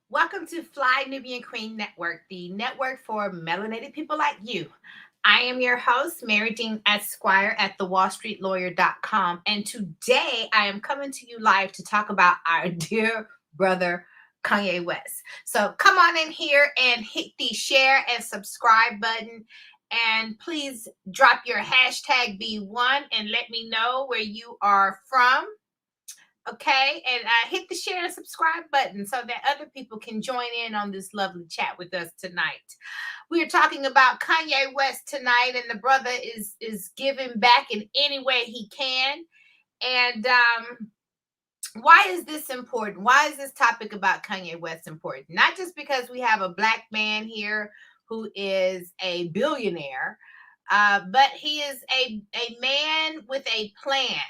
Welcome to Fly Nubian Queen Network, the network for melanated people like you. I am your host, Mary Dean Esquire at thewallstreetlawyer.com. And today I am coming to you live to talk about our dear brother, Kanye West. So come on in here and hit the share and subscribe button. And please drop your hashtag B1 and let me know where you are from. Okay, and hit the share and subscribe button so that other people can join in on this lovely chat with us tonight. We are talking about Kanye West tonight, and the brother is giving back in any way he can. And why is this important? Why is this topic about Kanye West important? Not just because we have a black man here who is a billionaire, but he is a man with a plan.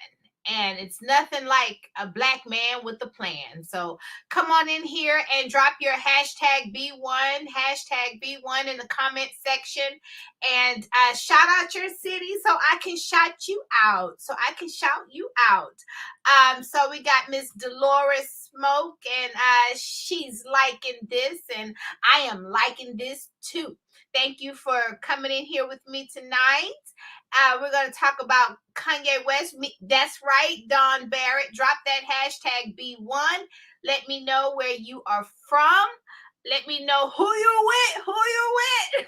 And it's nothing like a black man with a plan. So come on in here and drop your hashtag B1 in the comment section, and shout out your city so I can shout you out. So we got Miss Dolores Smoke, and she's liking this, and I am liking this too. Thank you for coming in here with me tonight. We're going to talk about Kanye West. That's right, Don Barrett. Drop that hashtag B1. Let me know where you are from. Let me know who you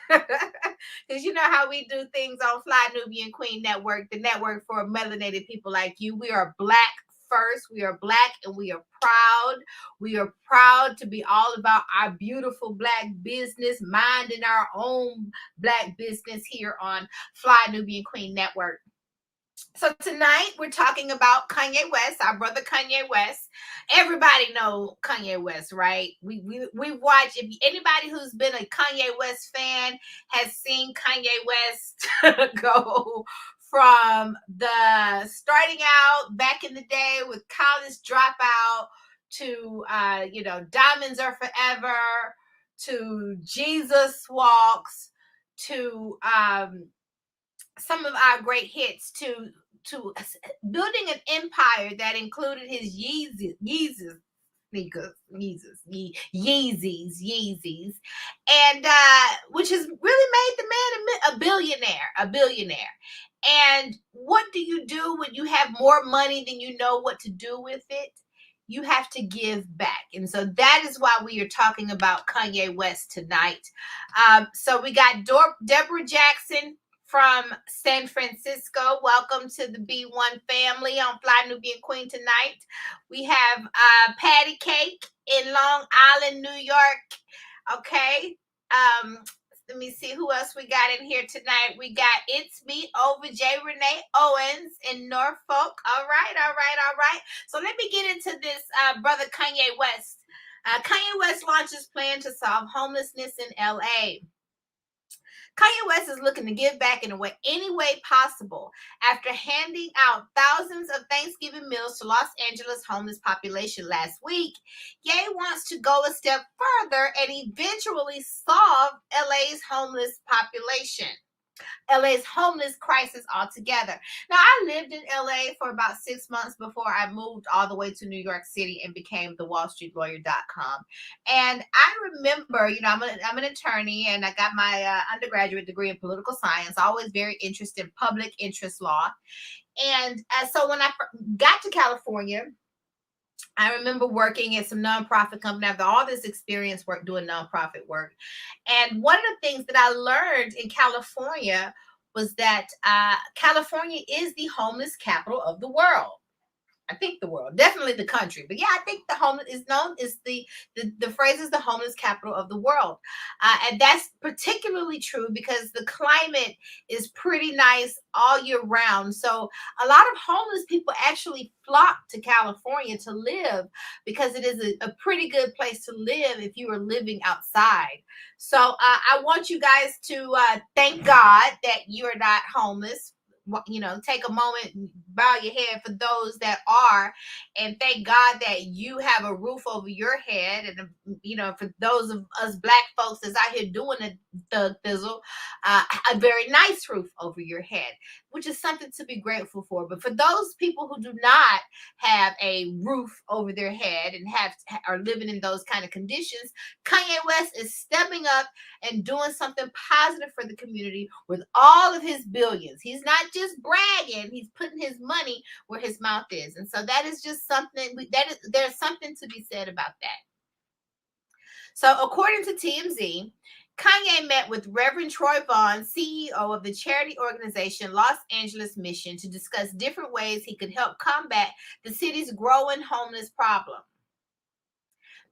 with. Because you know how we do things on Fly Nubian Queen Network, the network for melanated people like you. We are black first. We are black and we are proud. We are proud to be all about our beautiful black business, minding our own black business here on Fly Nubian Queen Network. So tonight we're talking about Kanye West, our brother Kanye West. Everybody know Kanye West, right? We watch. If anybody who's been a Kanye West fan has seen Kanye West go from the starting out back in the day with College Dropout to Diamonds Are Forever, to Jesus Walks, to some of our great hits, to building an empire that included his Yeezys sneakers, Yeezys, and which has really made the man a billionaire. And what do you do when you have more money than you know what to do with it? You have to give back. And so that is why we are talking about Kanye West tonight. So we got Deborah Jackson from San Francisco. Welcome to the B1 family on Fly Nubian Queen tonight. We have Patty Cake in Long Island, New York. Okay. Let me see who else we got in here tonight. We got It's Me Over J. Renee Owens in Norfolk. All right. So let me get into this brother Kanye West. Kanye West launches plan to solve homelessness in LA. Kanye West is looking to give back in any way possible after handing out thousands of Thanksgiving meals to Los Angeles homeless population last week. Ye wants to go a step further and eventually solve LA's homeless crisis altogether. Now, I lived in LA for about 6 months before I moved all the way to New York City and became the wallstreetlawyer.com. And I remember, I'm an attorney, and I got my undergraduate degree in political science, always very interested in public interest law. And so when I got to California, I remember working at some nonprofit company after all this experience doing nonprofit work. And one of the things that I learned in California was that California is the homeless capital of the world. I think the world, definitely the country, but yeah, I think the homeless is known as the phrase is the homeless capital of the world, and that's particularly true because the climate is pretty nice all year round. So a lot of homeless people actually flock to California to live because it is a pretty good place to live if you are living outside. So I want you guys to thank God that you're not homeless. take a moment and bow your head for those that are, and thank God that you have a roof over your head. And for those of us black folks that's out here doing the thug thizzle, a very nice roof over your head, which is something to be grateful for. But for those people who do not have a roof over their head and are living in those kind of conditions, Kanye West is stepping up and doing something positive for the community with all of his billions. He's not just bragging, he's putting his money where his mouth is. And so that is just something there's something to be said about that. So according to TMZ, Kanye met with Reverend Troy Vaughn, CEO of the charity organization Los Angeles Mission, to discuss different ways he could help combat the city's growing homeless problem.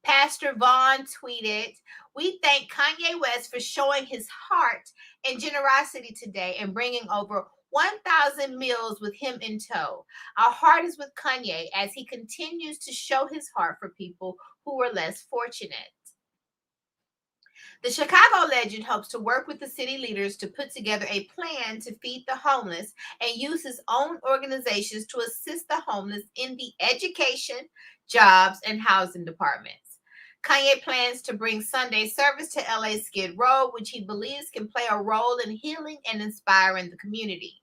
Pastor Vaughn tweeted, "We thank Kanye West for showing his heart and generosity today and bringing over 1,000 meals with him in tow. Our heart is with Kanye as he continues to show his heart for people who are less fortunate." The Chicago legend hopes to work with the city leaders to put together a plan to feed the homeless and use his own organizations to assist the homeless in the education, jobs, and housing departments. Kanye plans to bring Sunday service to LA's Skid Row, which he believes can play a role in healing and inspiring the community.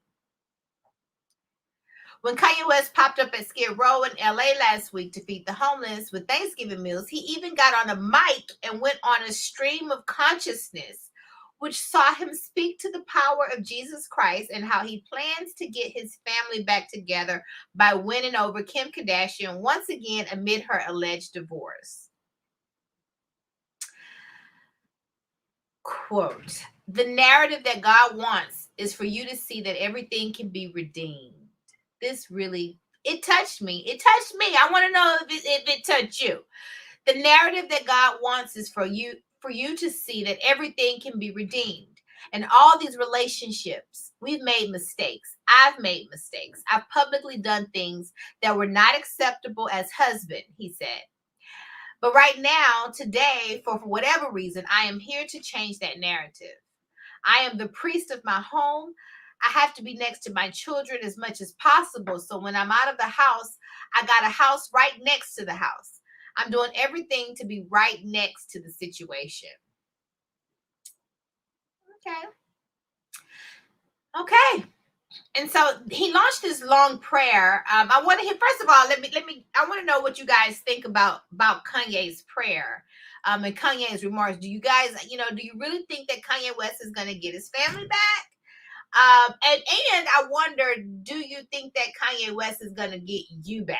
When Kanye West popped up at Skid Row in LA last week to feed the homeless with Thanksgiving meals, he even got on a mic and went on a stream of consciousness, which saw him speak to the power of Jesus Christ and how he plans to get his family back together by winning over Kim Kardashian once again amid her alleged divorce. Quote, "The narrative that God wants is for you to see that everything can be redeemed." This really, it touched me. It touched me. I want to know if it touched you. The narrative that God wants is for you to see that everything can be redeemed. And all these relationships, we've made mistakes. I've made mistakes. I've publicly done things that were not acceptable as husband, he said. But right now, today, for whatever reason, I am here to change that narrative. I am the priest of my home. I have to be next to my children as much as possible. So when I'm out of the house, I got a house right next to the house. I'm doing everything to be right next to the situation. Okay. And so he launched this long prayer. I want to hear, first of all, I want to know what you guys think about Kanye's prayer. And Kanye's remarks. Do you guys, do you really think that Kanye West is going to get his family back? And I wonder, do you think that Kanye West is going to get you back?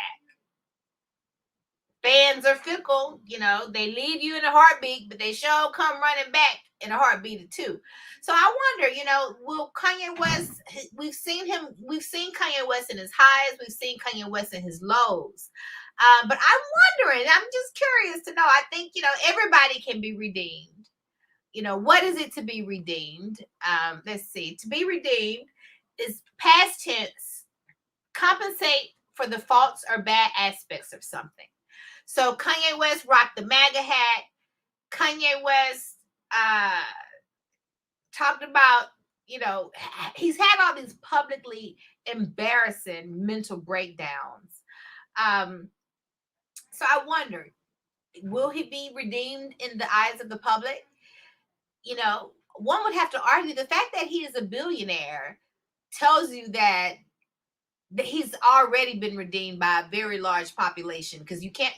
Fans are fickle, they leave you in a heartbeat, but they sure come running back in a heartbeat too. So I wonder, will Kanye West, we've seen Kanye West in his highs, we've seen Kanye West in his lows. But I'm wondering, I'm just curious to know. I think, everybody can be redeemed. What is it to be redeemed? Let's see. To be redeemed is past tense, compensate for the faults or bad aspects of something. So Kanye West rocked the MAGA hat. Kanye West talked about, he's had all these publicly embarrassing mental breakdowns. So I wonder, will he be redeemed in the eyes of the public? One would have to argue the fact that he is a billionaire tells you that he's already been redeemed by a very large population, because you can't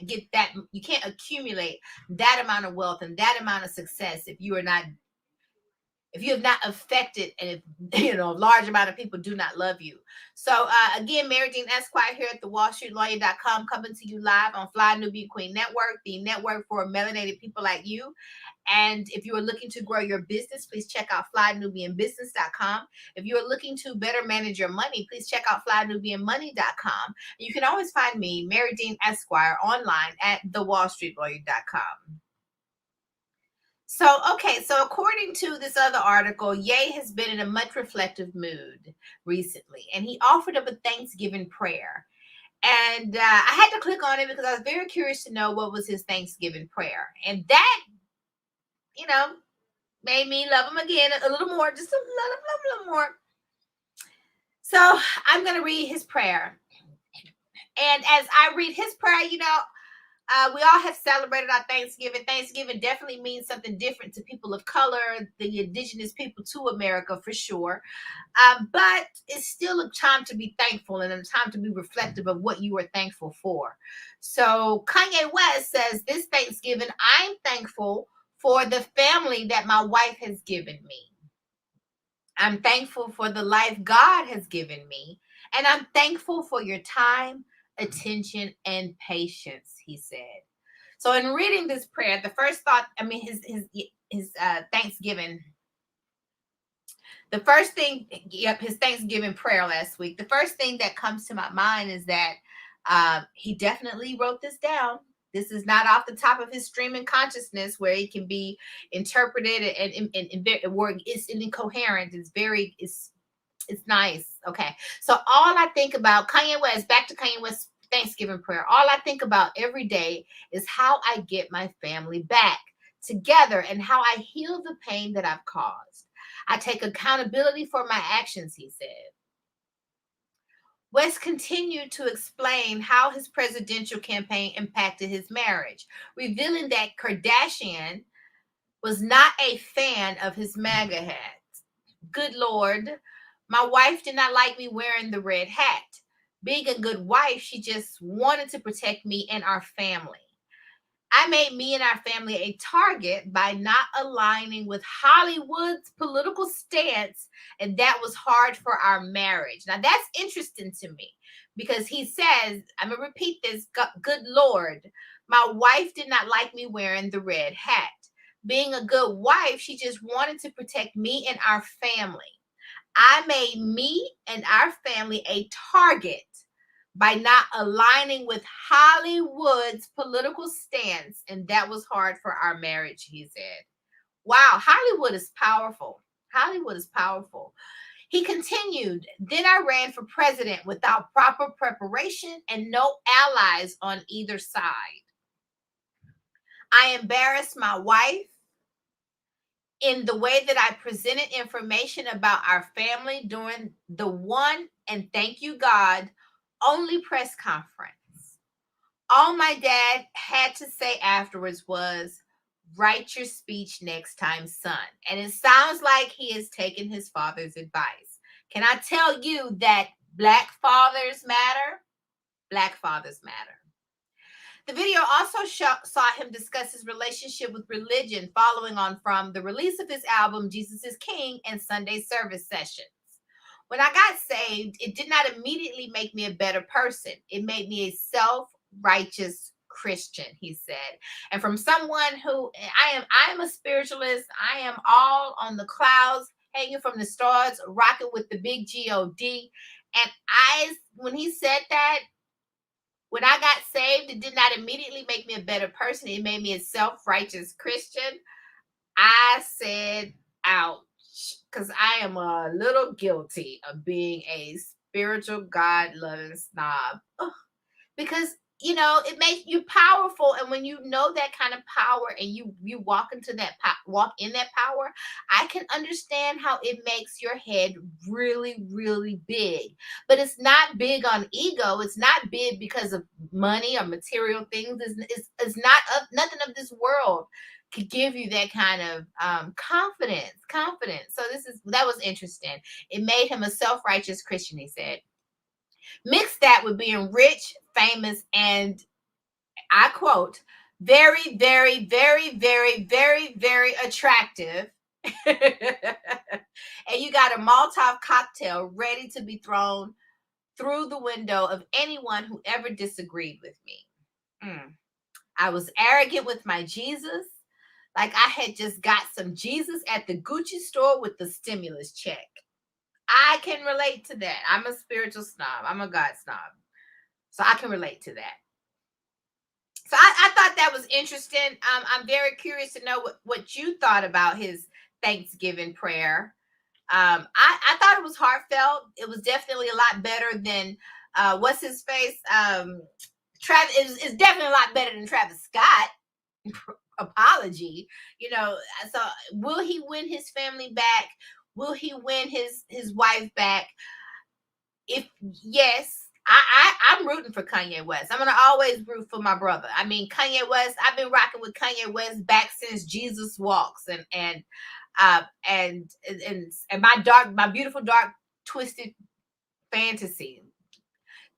accumulate that amount of wealth and that amount of success if you have not affected, and if a large amount of people do not love you. So again, Mary Dean Esquire here at the WallStreetLawyer.com, coming to you live on Fly Nubian Queen Network, the network for melanated people like you. And if you are looking to grow your business, please check out FlyNubianBusiness.com. If you are looking to better manage your money, please check out FlyNubianMoney.com. You can always find me, Mary Dean Esquire, online at TheWallStreetLawyer.com. So according to this other article, Ye has been in a much reflective mood recently, and he offered up a Thanksgiving prayer. And I had to click on it because I was very curious to know what was his Thanksgiving prayer. And that, made me love him again a little more, just a little more. So I'm going to read his prayer. And as I read his prayer, we all have celebrated our Thanksgiving. Thanksgiving definitely means something different to people of color, the indigenous people to America for sure. But it's still a time to be thankful and a time to be reflective of what you are thankful for. So Kanye West says, this Thanksgiving, I'm thankful for the family that my wife has given me. I'm thankful for the life God has given me. And I'm thankful for your time, attention, and patience, he said. So in reading this prayer, the first thought, his Thanksgiving, the first thing, his Thanksgiving prayer last week, the first thing that comes to my mind is that he definitely wrote this down. This is not off the top of his streaming consciousness where it can be interpreted and where it's incoherent. It's nice. Okay. So all I think about Kanye West, back to Kanye West's Thanksgiving prayer, all I think about every day is how I get my family back together and how I heal the pain that I've caused. I take accountability for my actions, he said. West continued to explain how his presidential campaign impacted his marriage, revealing that Kardashian was not a fan of his MAGA hat. Good Lord, my wife did not like me wearing the red hat. Being a good wife, she just wanted to protect me and our family. I made me and our family a target by not aligning with Hollywood's political stance, and that was hard for our marriage. Now, that's interesting to me because he says, I'm going to repeat this, good Lord, my wife did not like me wearing the red hat. Being a good wife, she just wanted to protect me and our family. I made me and our family a target by not aligning with Hollywood's political stance, and that was hard for our marriage, he said. Wow, Hollywood is powerful. Hollywood is powerful. He continued, then I ran for president without proper preparation and no allies on either side. I embarrassed my wife in the way that I presented information about our family during the one, and thank you God, only press conference. All my dad had to say afterwards was, write your speech next time, son. And it sounds like he has taken his father's advice. Can I tell you that Black fathers matter? Black fathers matter. The video also saw him discuss his relationship with religion following on from the release of his album, Jesus is King, and Sunday service sessions. When I got saved, it did not immediately make me a better person. It made me a self-righteous Christian, he said. And from someone who I am a spiritualist. I am all on the clouds, hanging from the stars, rocking with the big God. And when he said that, when I got saved, it did not immediately make me a better person. It made me a self-righteous Christian. I said, ouch, because I am a little guilty of being a spiritual, God-loving snob. Ugh. Because it makes you powerful, and when you know that kind of power and you walk in that power, I can understand how it makes your head really, really big. But it's not big on ego. It's not big because of money or material things. It's not nothing of this world could give you that kind of confidence. So that was interesting. It made him a self-righteous Christian, he said. Mix that with being rich, famous, and I quote, very, very, very, very, very, very attractive. And you got a Molotov cocktail ready to be thrown through the window of anyone who ever disagreed with me. I was arrogant with my Jesus, like I had just got some Jesus at the Gucci store with the stimulus check. I can relate to that. I'm a spiritual snob. I'm a God snob. So I can relate to that. So I thought that was interesting. I'm very curious to know what you thought about his Thanksgiving prayer. I thought it was heartfelt. It was definitely a lot better than what's his face? Travis is definitely a lot better than Travis Scott apology. So will he win his family back? Will he win his wife back? if yes, I'm rooting for Kanye West. I'm gonna always root for my brother. I mean, Kanye West. I've been rocking with Kanye West back since Jesus Walks, and my beautiful dark twisted fantasy.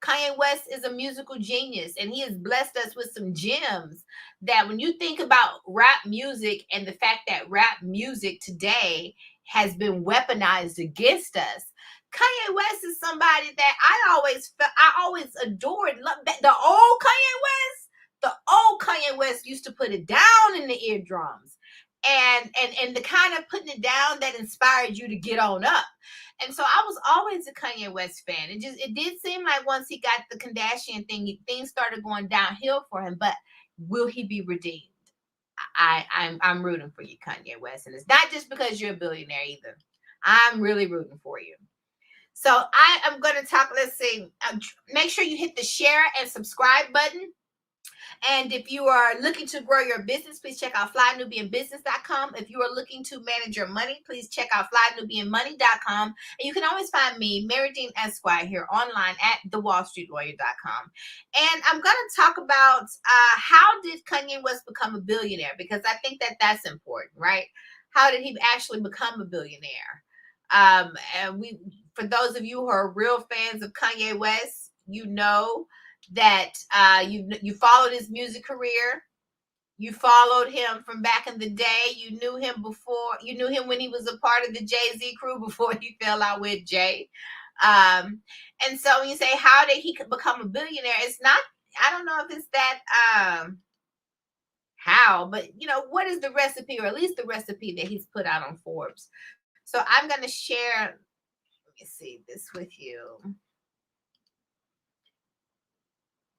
Kanye West is a musical genius, and he has blessed us with some gems that when you think about rap music and the fact that rap music today has been weaponized against us, Kanye West is somebody that I always adored. The old Kanye West, the old Kanye West used to put it down in the eardrums. And the kind of putting it down that inspired you to get on up. And so I was always a Kanye West fan. It did seem like once he got the Kardashian thing, things started going downhill for him. But will he be redeemed? I'm rooting for you, Kanye West, and it's not just because you're a billionaire either. I'm really rooting for you. So I am going to talk. Let's see. Make sure you hit the share and subscribe button. And if you are looking to grow your business, please check out flynubianbusiness.com. If you are looking to manage your money, please check out flynubianmoney.com. And you can always find me, Marye Dean Esquire, here online at thewallstreetlawyer.com. And I'm going to talk about how did Kanye West become a billionaire? Because I think that that's important, right? How did he actually become a billionaire? And for those of you who are real fans of Kanye West, you know that you followed his music career. You followed him from back in the day. You knew him when he was a part of the Jay-Z crew before he fell out with Jay. And so when you say how did he become a billionaire, it's not, I don't know if it's that how, but what is the recipe, or at least the recipe that he's put out on Forbes. So I'm going to share, let me see this with you.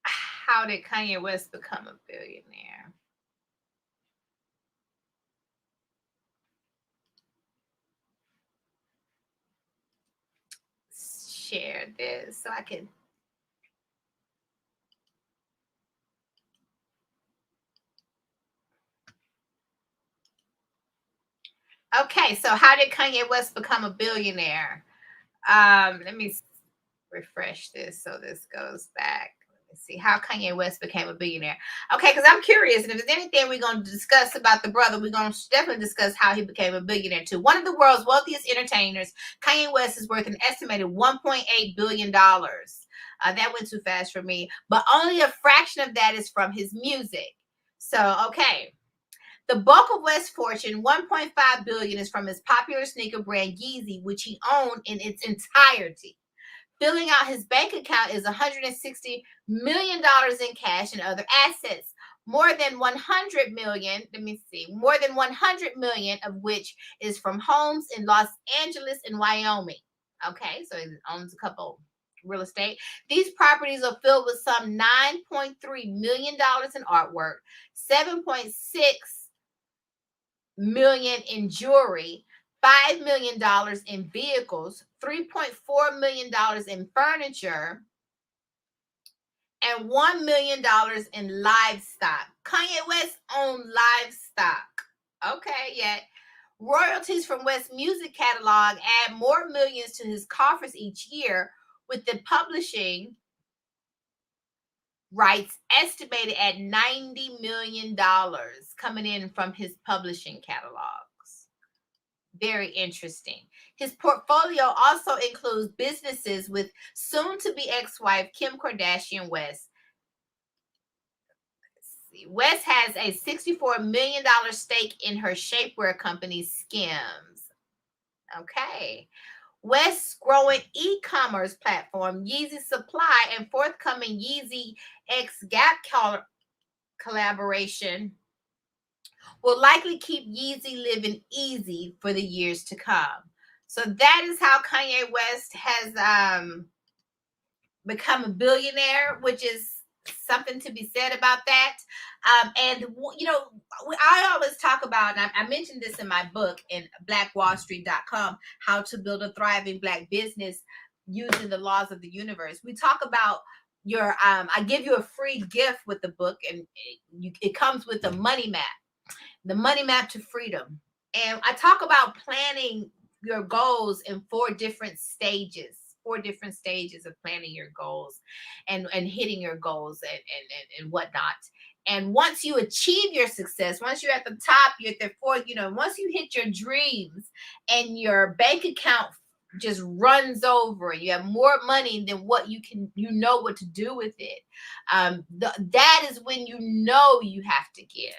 How did Kanye West become a billionaire? Share this so I can. Okay, so how did Kanye West become a billionaire? Let me refresh this so this goes back. Let's see how Kanye West became a billionaire. Okay, because I'm curious, and if there's anything we're going to discuss about the brother, we're going to definitely discuss how he became a billionaire too. One of the world's wealthiest entertainers, Kanye West is worth an estimated $1.8 billion. That went too fast for me, but only a fraction of that is from his music. So, okay. The bulk of West's fortune, $1.5 billion, is from his popular sneaker brand Yeezy, which he owned in its entirety. Filling out his bank account is $160 million in cash and other assets. More than 100 million, more than 100 million of which is from homes in Los Angeles and Wyoming. Okay, so he owns a couple real estate. These properties are filled with some $9.3 million in artwork, $7.6 million in jewelry, $5 million in vehicles, $3.4 million in furniture, and $1 million in livestock. Kanye West owned livestock. Okay, yet royalties from West's music catalog add more millions to his coffers each year, with the publishing rights estimated at $90 million coming in from his publishing catalogs. Very interesting. His portfolio also includes businesses with soon-to-be ex-wife Kim Kardashian West. West has a $64 million stake in her shapewear company Skims. Okay. West's growing e-commerce platform, Yeezy Supply, and forthcoming Yeezy X Gap collaboration will likely keep Yeezy living easy for the years to come. So that is how Kanye West has become a billionaire, which is something to be said about that. And I always talk about, and I mentioned this in my book in blackwallstreet.com, how to build a thriving Black business using the laws of the universe. We talk about I give you a free gift with the book, and it comes with a money map, the money map to freedom. And I talk about planning your goals in 4 different stages. 4 different stages of planning your goals and hitting your goals and whatnot. And once you achieve your success, once you're at the top, you're at the fourth, once you hit your dreams and your bank account just runs over and you have more money than what you know what to do with it, that is when you have to give.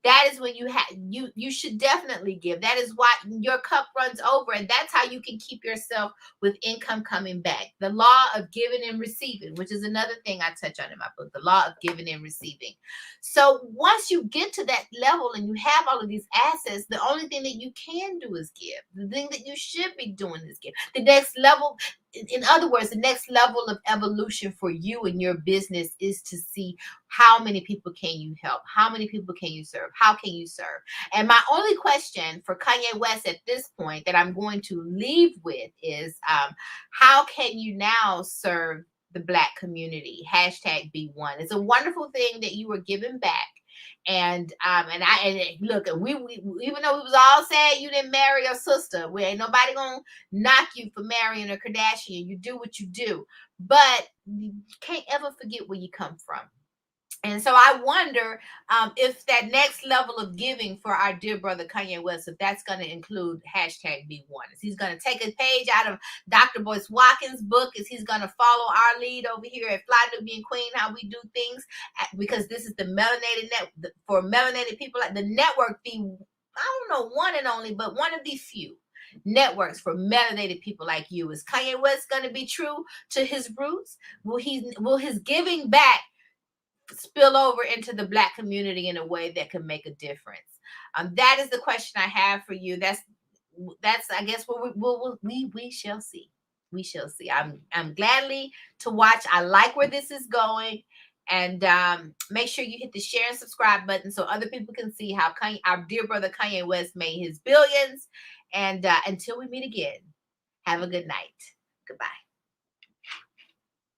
That is when you should definitely give. That is why your cup runs over, and that's how you can keep yourself with income coming back. The law of giving and receiving, which is another thing I touch on in my book, the law of giving and receiving. So once you get to that level and you have all of these assets, the only thing that you can do is give. The thing that you should be doing is give. The next level, in other words, the next level of evolution for you and your business is to see how many people can you help? How many people can you serve? How can you serve? And my only question for Kanye West at this point that I'm going to leave with is, how can you now serve the Black community? Hashtag be one. It's a wonderful thing that you were giving back. And look, we even though we was all sad you didn't marry your sister, we ain't nobody gonna knock you for marrying a Kardashian. You do what you do, but you can't ever forget where you come from. And so I wonder if that next level of giving for our dear brother Kanye West, if that's going to include hashtag be one. Is he's going to take a page out of Dr. Boyce Watkins' book? Is he's going to follow our lead over here at Fly Nubian Queen, how we do things? Because this is the melanated net for melanated people. Like the network, I don't know, one and only, but one of the few networks for melanated people like you. Is Kanye West going to be true to his roots? Will his giving back spill over into the Black community in a way that can make a difference? That is the question I have for you. That's I guess what we shall see. We shall see. I'm gladly to watch. I like where this is going. And make sure you hit the share and subscribe button so other people can see how our dear brother Kanye West made his billions. And until we meet again, have a good night. Goodbye.